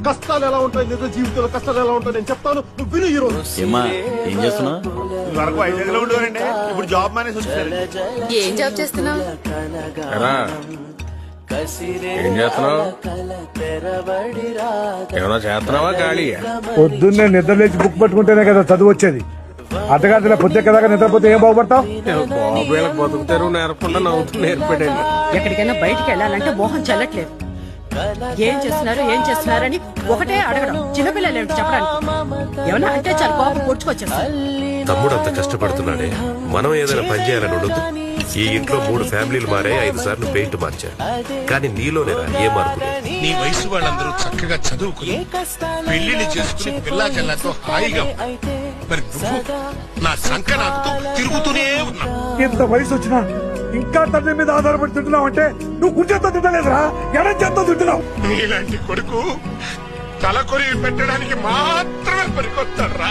కష్టాలు ఎలా ఉంటాయి, నిజ జీవితంలో కష్టాలు ఎలా ఉంటాయి నేను చెప్తాను, నువ్వు విను ఈ రోజు. ఏమ్మా ఏం చేస్తున్నావు? వరకు 5 లో ఉండేవారండి, ఇప్పుడు జాబ్ మానేసి వచ్చేసారు. ఏం జాబ్ చేస్తున్నావు? ఏం చేస్తున్నావు? ఏమన్నా చేస్తున్నావా ఖాళీ? పొద్దున్నే నిద్ర లేచి బుక్ పట్టుకుంటేనే కదా చదువు వచ్చేది. అర్ధరాత్రి పొద్దుదాకా నిద్రపోతే ఏం బాగుపడతావు? బాబు వీళ్ళకి బతుకుతారు నేర్పకుండా నవ్వుతూ నేర్పడండి. ఎక్కడికైనా బయటికి వెళ్ళాలంటే మోహం చెల్లట్లేదు. ఏం చేస్తున్నారని ఒకటే అడగడం. చిన్నపిల్లలు ఏమిటి చెప్పడానికి? ఏమన్నా అంటే చాలా కోపం పొడుచుకొచ్చేస్తారు. తమ్ముడు అంత కష్టపడుతున్నాడే, మనం ఏదైనా పని చేయాలని ఉండదు. ఈ ఇంట్లో 3 ఫ్యామిలీలు మారే, 5 సార్లు పెయింట్ మార్చారు, కానీ నీలోనేరా ఏ మార్పు లేదు. నీ వయసు వాళ్ళందరూ చక్కగా చదువుకుని పెళ్లిని చేసుకుని పిల్లా జల్లాతో హాయిగా మరి నువ్వు నా సంకనాతో తిరుగుతూనే ఉన్నా. ఇంత వయసు వచ్చినా ఇంకా తండ్రి మీద ఆధారపడి తింటున్నావు అంటే నువ్వు గుంజెత్తో తింటలేదురా, ఎడం చేత్తో తింటున్నావు. నీలాంటి కొడుకు తలకొరి పెట్టడానికి మాత్రమే పనికొస్తాడు రా.